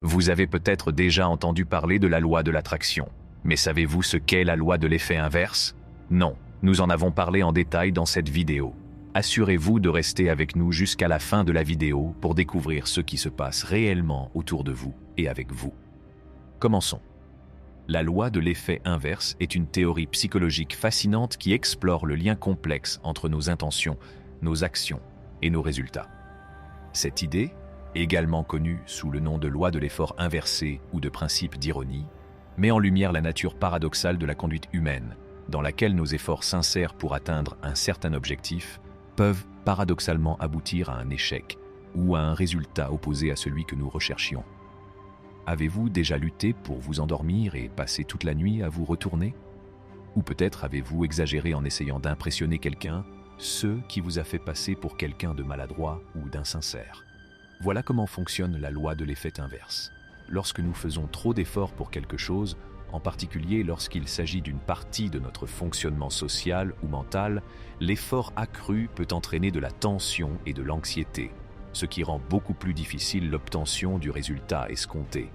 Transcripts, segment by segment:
Vous avez peut-être déjà entendu parler de la loi de l'attraction. Mais savez-vous ce qu'est la loi de l'effet inverse? Non, nous en avons parlé en détail dans cette vidéo. Assurez-vous de rester avec nous jusqu'à la fin de la vidéo pour découvrir ce qui se passe réellement autour de vous et avec vous. Commençons. La loi de l'effet inverse est une théorie psychologique fascinante qui explore le lien complexe entre nos intentions, nos actions et nos résultats. Cette idée, également connue sous le nom de loi de l'effort inversé ou de principe d'ironie, met en lumière la nature paradoxale de la conduite humaine, dans laquelle nos efforts sincères pour atteindre un certain objectif peuvent paradoxalement aboutir à un échec ou à un résultat opposé à celui que nous recherchions. Avez-vous déjà lutté pour vous endormir et passer toute la nuit à vous retourner? Ou peut-être avez-vous exagéré en essayant d'impressionner quelqu'un, ce qui vous a fait passer pour quelqu'un de maladroit ou d'insincère? Voilà comment fonctionne la loi de l'effet inverse. Lorsque nous faisons trop d'efforts pour quelque chose, en particulier lorsqu'il s'agit d'une partie de notre fonctionnement social ou mental, l'effort accru peut entraîner de la tension et de l'anxiété, ce qui rend beaucoup plus difficile l'obtention du résultat escompté.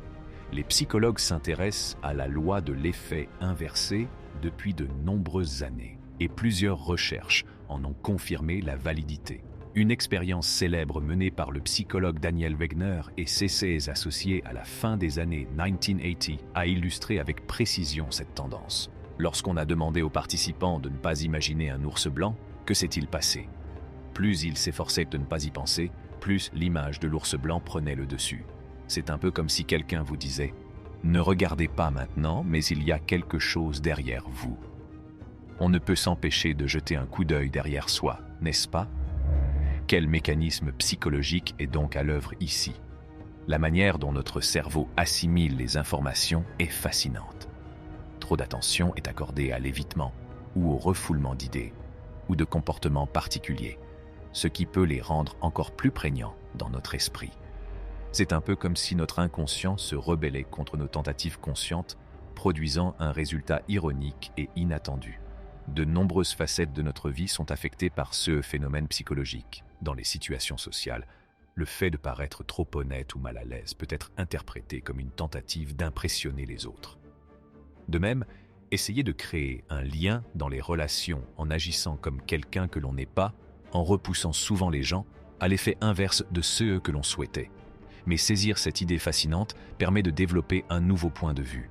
Les psychologues s'intéressent à la loi de l'effet inversé depuis de nombreuses années, et plusieurs recherches en ont confirmé la validité. Une expérience célèbre menée par le psychologue Daniel Wegner et ses associés à la fin des années 1980 a illustré avec précision cette tendance. Lorsqu'on a demandé aux participants de ne pas imaginer un ours blanc, que s'est-il passé? Plus ils s'efforçaient de ne pas y penser, plus l'image de l'ours blanc prenait le dessus. C'est un peu comme si quelqu'un vous disait « Ne regardez pas maintenant, mais il y a quelque chose derrière vous ». On ne peut s'empêcher de jeter un coup d'œil derrière soi, n'est-ce pas? Quel mécanisme psychologique est donc à l'œuvre ici? La manière dont notre cerveau assimile les informations est fascinante. Trop d'attention est accordée à l'évitement ou au refoulement d'idées ou de comportements particuliers, ce qui peut les rendre encore plus prégnants dans notre esprit. C'est un peu comme si notre inconscient se rebellait contre nos tentatives conscientes, produisant un résultat ironique et inattendu. De nombreuses facettes de notre vie sont affectées par ce phénomène psychologique. Dans les situations sociales, le fait de paraître trop honnête ou mal à l'aise peut être interprété comme une tentative d'impressionner les autres. De même, essayer de créer un lien dans les relations en agissant comme quelqu'un que l'on n'est pas, en repoussant souvent les gens, a l'effet inverse de ce que l'on souhaitait. Mais saisir cette idée fascinante permet de développer un nouveau point de vue.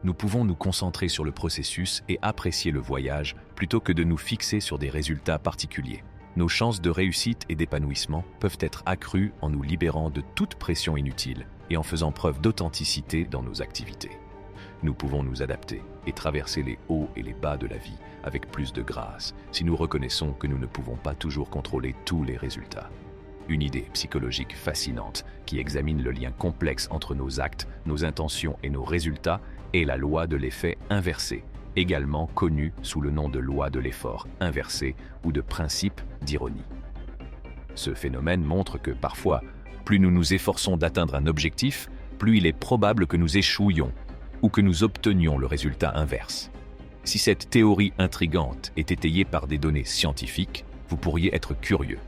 Nous pouvons nous concentrer sur le processus et apprécier le voyage plutôt que de nous fixer sur des résultats particuliers. Nos chances de réussite et d'épanouissement peuvent être accrues en nous libérant de toute pression inutile et en faisant preuve d'authenticité dans nos activités. Nous pouvons nous adapter et traverser les hauts et les bas de la vie avec plus de grâce si nous reconnaissons que nous ne pouvons pas toujours contrôler tous les résultats. Une idée psychologique fascinante qui examine le lien complexe entre nos actes, nos intentions et nos résultats est la loi de l'effet inversé, également connue sous le nom de loi de l'effort inversé ou de principe d'ironie. Ce phénomène montre que parfois, plus nous nous efforçons d'atteindre un objectif, plus il est probable que nous échouions ou que nous obtenions le résultat inverse. Si cette théorie intrigante est étayée par des données scientifiques, vous pourriez être curieux.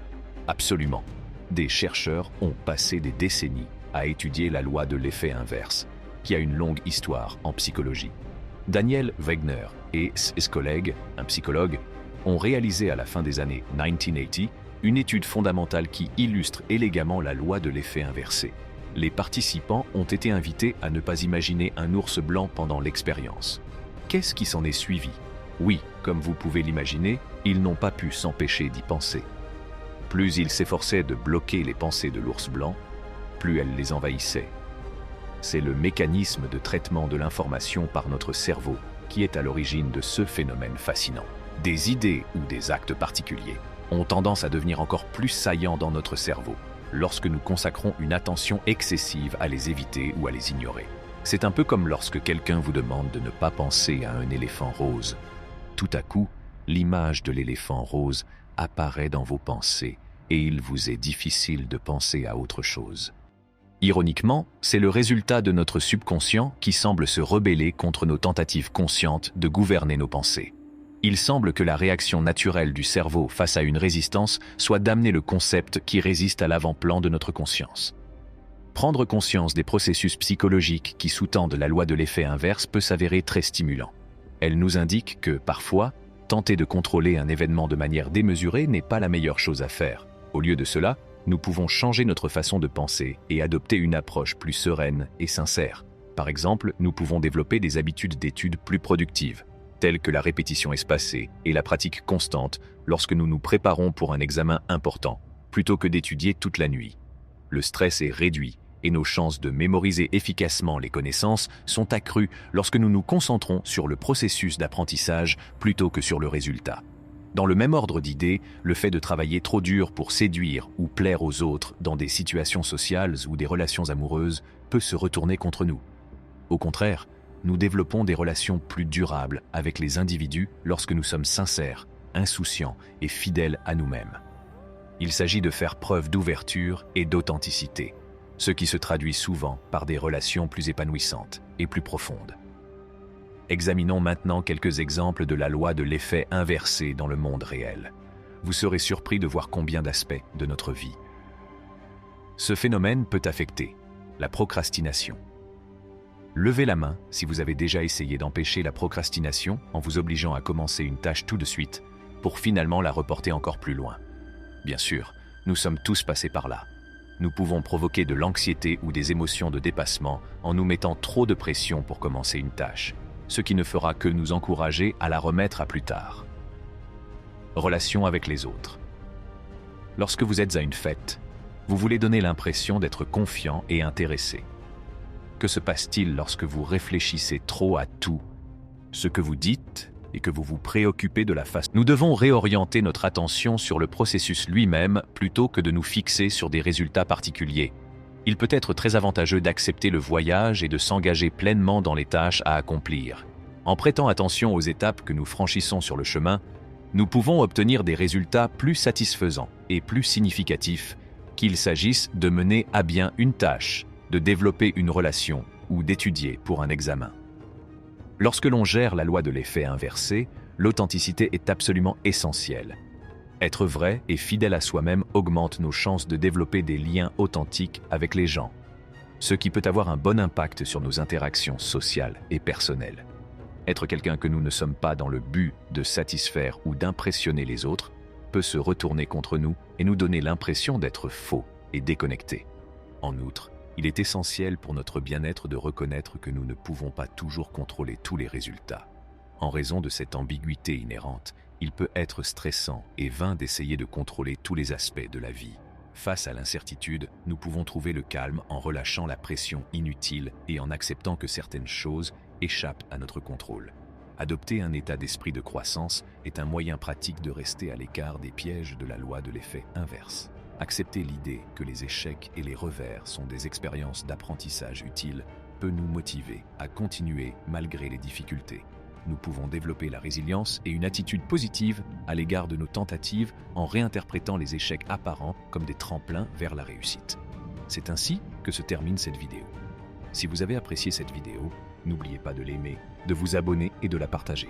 Absolument. Des chercheurs ont passé des décennies à étudier la loi de l'effet inverse, qui a une longue histoire en psychologie. Daniel Wegner et ses collègues, un psychologue, ont réalisé à la fin des années 1980 une étude fondamentale qui illustre élégamment la loi de l'effet inversé. Les participants ont été invités à ne pas imaginer un ours blanc pendant l'expérience. Qu'est-ce qui s'en est suivi? Oui, comme vous pouvez l'imaginer, ils n'ont pas pu s'empêcher d'y penser. Plus ils s'efforçaient de bloquer les pensées de l'ours blanc, plus elles les envahissaient. C'est le mécanisme de traitement de l'information par notre cerveau qui est à l'origine de ce phénomène fascinant. Des idées ou des actes particuliers ont tendance à devenir encore plus saillants dans notre cerveau lorsque nous consacrons une attention excessive à les éviter ou à les ignorer. C'est un peu comme lorsque quelqu'un vous demande de ne pas penser à un éléphant rose. Tout à coup, l'image de l'éléphant rose apparaît dans vos pensées et il vous est difficile de penser à autre chose. Ironiquement, c'est le résultat de notre subconscient qui semble se rebeller contre nos tentatives conscientes de gouverner nos pensées. Il semble que la réaction naturelle du cerveau face à une résistance soit d'amener le concept qui résiste à l'avant-plan de notre conscience. Prendre conscience des processus psychologiques qui sous-tendent la loi de l'effet inverse peut s'avérer très stimulant. Elle nous indique que, parfois, tenter de contrôler un événement de manière démesurée n'est pas la meilleure chose à faire. Au lieu de cela, nous pouvons changer notre façon de penser et adopter une approche plus sereine et sincère. Par exemple, nous pouvons développer des habitudes d'études plus productives, telles que la répétition espacée et la pratique constante lorsque nous nous préparons pour un examen important, plutôt que d'étudier toute la nuit. Le stress est réduit et nos chances de mémoriser efficacement les connaissances sont accrues lorsque nous nous concentrons sur le processus d'apprentissage plutôt que sur le résultat. Dans le même ordre d'idées, le fait de travailler trop dur pour séduire ou plaire aux autres dans des situations sociales ou des relations amoureuses peut se retourner contre nous. Au contraire, nous développons des relations plus durables avec les individus lorsque nous sommes sincères, insouciants et fidèles à nous-mêmes. Il s'agit de faire preuve d'ouverture et d'authenticité, ce qui se traduit souvent par des relations plus épanouissantes et plus profondes. Examinons maintenant quelques exemples de la loi de l'effet inversé dans le monde réel. Vous serez surpris de voir combien d'aspects de notre vie. Ce phénomène peut affecter la procrastination. Levez la main si vous avez déjà essayé d'empêcher la procrastination en vous obligeant à commencer une tâche tout de suite pour finalement la reporter encore plus loin. Bien sûr, nous sommes tous passés par là. Nous pouvons provoquer de l'anxiété ou des émotions de dépassement en nous mettant trop de pression pour commencer une tâche, ce qui ne fera que nous encourager à la remettre à plus tard. Relation avec les autres. Lorsque vous êtes à une fête, vous voulez donner l'impression d'être confiant et intéressé. Que se passe-t-il lorsque vous réfléchissez trop à tout ce que vous dites et que vous vous préoccupez de la façon? Nous devons réorienter notre attention sur le processus lui-même plutôt que de nous fixer sur des résultats particuliers. Il peut être très avantageux d'accepter le voyage et de s'engager pleinement dans les tâches à accomplir. En prêtant attention aux étapes que nous franchissons sur le chemin, nous pouvons obtenir des résultats plus satisfaisants et plus significatifs, qu'il s'agisse de mener à bien une tâche, de développer une relation ou d'étudier pour un examen. Lorsque l'on gère la loi de l'effet inversé, l'authenticité est absolument essentielle. Être vrai et fidèle à soi-même augmente nos chances de développer des liens authentiques avec les gens, ce qui peut avoir un bon impact sur nos interactions sociales et personnelles. Être quelqu'un que nous ne sommes pas dans le but de satisfaire ou d'impressionner les autres peut se retourner contre nous et nous donner l'impression d'être faux et déconnectés. En outre, il est essentiel pour notre bien-être de reconnaître que nous ne pouvons pas toujours contrôler tous les résultats. En raison de cette ambiguïté inhérente, il peut être stressant et vain d'essayer de contrôler tous les aspects de la vie. Face à l'incertitude, nous pouvons trouver le calme en relâchant la pression inutile et en acceptant que certaines choses échappent à notre contrôle. Adopter un état d'esprit de croissance est un moyen pratique de rester à l'écart des pièges de la loi de l'effet inverse. Accepter l'idée que les échecs et les revers sont des expériences d'apprentissage utiles peut nous motiver à continuer malgré les difficultés. Nous pouvons développer la résilience et une attitude positive à l'égard de nos tentatives en réinterprétant les échecs apparents comme des tremplins vers la réussite. C'est ainsi que se termine cette vidéo. Si vous avez apprécié cette vidéo, n'oubliez pas de l'aimer, de vous abonner et de la partager.